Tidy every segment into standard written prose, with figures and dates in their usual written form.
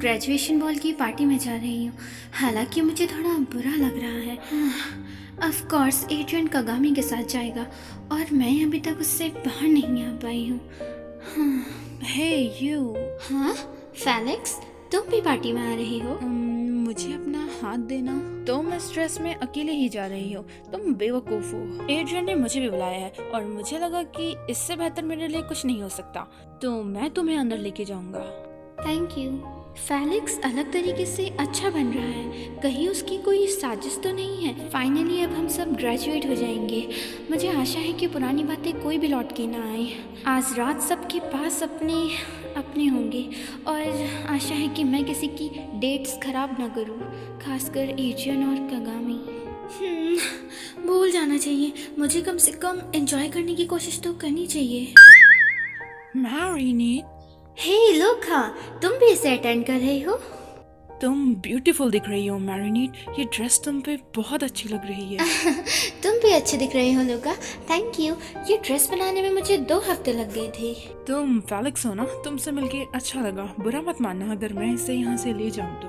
Graduation ball की party में जा रही हूँ। हालांकि मुझे थोड़ा बुरा लग रहा है। ऑफ कोर्स एड्रियन कागामी के साथ जाएगा और मैं अभी तक उससे बाहर नहीं आ पाई हूँ। हे यू। हाँ फेलिक्स, तुम भी पार्टी में आ रही हो? मुझे अपना हाथ देना। तुम इस ड्रेस में अकेले ही जा रही हो, तुम बेवकूफ हो। एड्रियन ने मुझे भी बुलाया है और मुझे लगा कि इससे बेहतर मेरे लिए कुछ नहीं हो सकता, तो मैं तुम्हें अंदर लेके जाऊंगा। Thank you. फेलिक्स अलग तरीके से अच्छा बन रहा है, कहीं उसकी कोई साजिश तो नहीं है। फाइनली अब हम सब ग्रेजुएट हो जाएंगे। मुझे आशा है कि पुरानी बातें कोई भी लौट के ना आए। आज रात सबके पास अपने अपने होंगे और आशा है कि मैं किसी की डेट्स खराब ना करूं, खासकर एजियन और कागामी। भूल जाना चाहिए, मुझे कम से कम एंजॉय करने की कोशिश तो करनी चाहिए। मैरिनेट, हे लोका, तुम भी इसे अटेंड कर रही हो? तुम ब्यूटीफुल दिख रही हो मैरिनेट। ये ड्रेस तुम पे बहुत अच्छी लग रही है। तुम भी अच्छे दिख रहे हो लोका। Thank you. ये ड्रेस बनाने में मुझे 2 हफ्ते लग गए थे। तुम फेलिक्स हो ना, तुमसे मिलके अच्छा लगा। बुरा मत मानना अगर मैं इसे यहाँ से ले जाऊँ तो।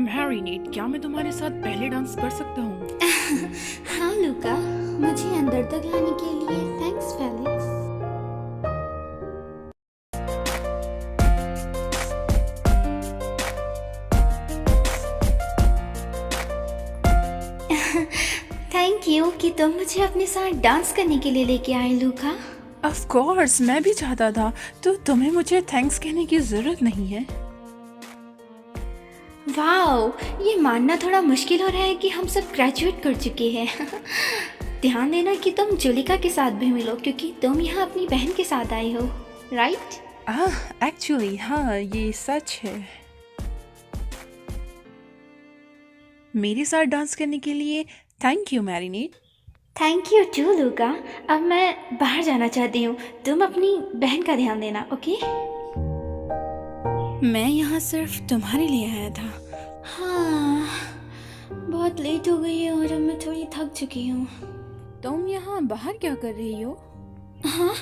मैरिनेट, क्या मैं तुम्हारे साथ पहले डांस कर सकता हूँ? हाँ लोका, मुझे अंदर तक लाने के लिए थैंक्स फेलिक्स। थैंक यू कि तुम मुझे अपने साथ डांस करने के लिए लेके आए लूका। ऑफ कोर्स, मैं भी चाहता था, तो तुम्हें मुझे थैंक्स कहने की जरूरत नहीं है। वाओ, ये मानना थोड़ा मुश्किल हो रहा है कि हम सब ग्रेजुएट कर चुके हैं। ध्यान देना कि तुम जुलिका के साथ भी मिलो, क्योंकि तुम यहाँ अपनी बहन के साथ आई हो, राइट? एक्चुअली हाँ, ये सच है। मेरे साथ डांस करने के लिए thank you Marinette. Thank you to Luca. अब मैं बाहर जाना चाहती हूँ, तुम अपनी बहन का ध्यान देना, ओके? मैं यहाँ सिर्फ तुम्हारे लिए आया था। हाँ, बहुत लेट हो गई है और अब मैं थोड़ी थक चुकी हूँ। तुम यहाँ बाहर क्या कर रही हो? हाँ,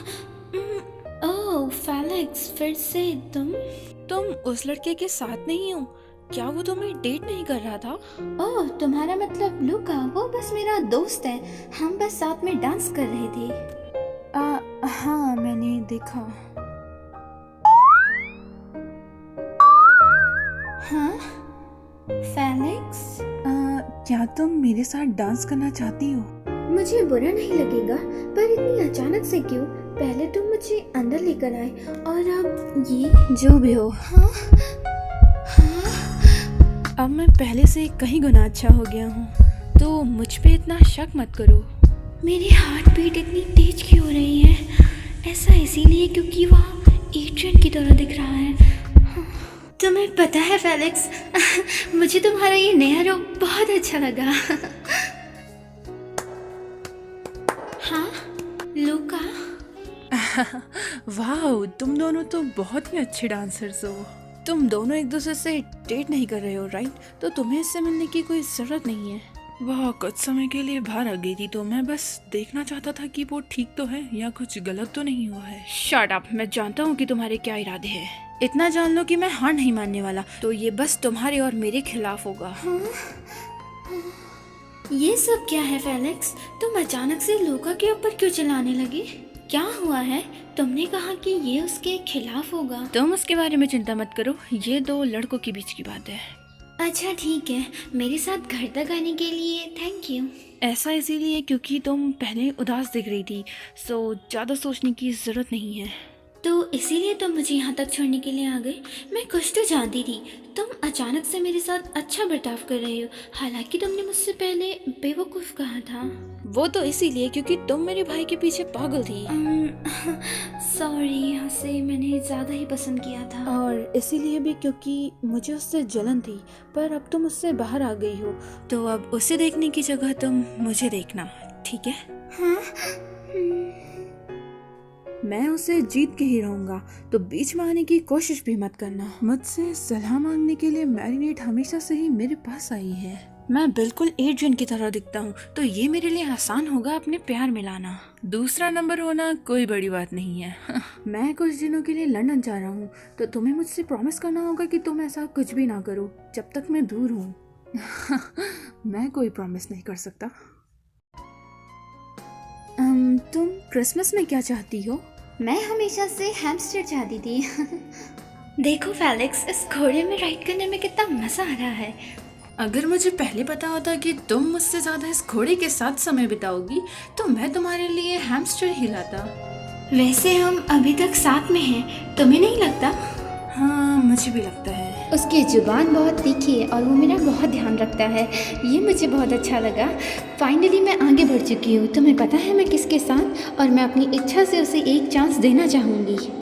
ओह फेलिक्स, फिर से तुम उस लड़के के साथ नहीं हो? क्या वो तुम्हें डेट नहीं कर रहा था? ओह, तुम्हारा मतलब लूका, वो बस मेरा दोस्त है। हम बस साथ में डांस कर रहे थे। हाँ, मैंने देखा। हाँ फेलिक्स, क्या तुम मेरे साथ डांस करना चाहती हो? मुझे बुरा नहीं लगेगा, पर इतनी अचानक से क्यों? पहले तुम मुझे अंदर लेकर आए और अब ये जो भी हो। हाँ, अब मैं पहले से कहीं गुना अच्छा हो गया हूँ, तो मुझ पे इतना शक मत करो। मेरी हार्ट बीट इतनी तेज क्यों हो रही है? ऐसा इसीलिए क्योंकि वह एड्रियन की तरह दिख रहा है। तुम्हें पता है फेलिक्स, मुझे तुम्हारा ये नया रूप बहुत अच्छा लगा। हाँ लूका, वाह, तुम दोनों तो बहुत ही अच्छे डांसर्स हो। तुम दोनों एक दूसरे से डेट नहीं कर रहे हो, राइट? तो तुम्हें इससे मिलने की कोई जरूरत नहीं है। वह कुछ समय के लिए बाहर आ गई थी, तो मैं बस देखना चाहता था कि वो ठीक तो है या कुछ गलत तो नहीं हुआ है। शट अप, मैं जानता हूँ कि तुम्हारे क्या इरादे हैं। इतना जान लो कि मैं हार नहीं मानने वाला, तो ये बस तुम्हारे और मेरे खिलाफ होगा। ये सब क्या है फेलिक्स? तुम अचानक से लूका के ऊपर क्यों चिल्लाने लगे? क्या हुआ है? तुमने कहा कि ये उसके खिलाफ होगा। तुम उसके बारे में चिंता मत करो, ये 2 लड़कों के बीच की बात है। अच्छा ठीक है, मेरे साथ घर तक आने के लिए थैंक यू। ऐसा इसीलिए क्योंकि तुम पहले उदास दिख रही थी, सो ज़्यादा सोचने की ज़रूरत नहीं है। तो इसीलिए तुम मुझे यहाँ तक छोड़ने के लिए आ गए? मैं कुछ तो जानती थी, तुम अचानक से मेरे साथ अच्छा बर्ताव कर रहे हो। हालांकि तुमने मुझसे पहले बेवकूफ़ कहा था। वो तो इसीलिए क्योंकि तुम मेरे भाई के पीछे पागल थी। सॉरी, उसे मैंने ज़्यादा ही पसंद किया था। और इसीलिए भी क्योंकि मुझे उससे जलन थी, पर अब तुम उससे बाहर आ गई हो, तो अब उसे देखने की जगह तुम मुझे देखना, ठीक है? हाँ, मैं उसे जीत के ही रहूंगा, तो बीच में आने की कोशिश भी मत करना। मुझसे सलाह मांगने के लिए मैरिनेट हमेशा से ही मेरे पास आई है। मैं बिल्कुल एड्रियन की तरह दिखता हूँ, तो ये मेरे लिए आसान होगा अपने प्यार मिलाना। दूसरा नंबर होना कोई बड़ी बात नहीं है। मैं कुछ दिनों के लिए लंदन जा रहा हूँ, तो तुम्हें मुझसे प्रॉमिस करना होगा कि तुम ऐसा कुछ भी ना करो जब तक मैं दूर हूँ। मैं कोई प्रॉमिस नहीं कर सकता। तुम क्रिसमस में क्या चाहती हो? मैं हमेशा से हैमस्टर चाहती थी। देखो फेलिक्स, इस घोड़े में राइड करने में कितना मज़ा आ रहा है। अगर मुझे पहले पता होता कि तुम मुझसे ज़्यादा इस घोड़े के साथ समय बिताओगी तो मैं तुम्हारे लिए हैमस्टर ही लाता। वैसे हम अभी तक साथ में हैं, तुम्हें नहीं लगता? हाँ, मुझे भी लगता है। उसकी जुबान बहुत तीखी है और वो मेरा बहुत ध्यान रखता है। ये मुझे बहुत अच्छा लगा। फाइनली मैं आगे बढ़ चुकी हूँ। तुम्हें पता है मैं किसके साथ, और मैं अपनी इच्छा से उसे एक चांस देना चाहूँगी।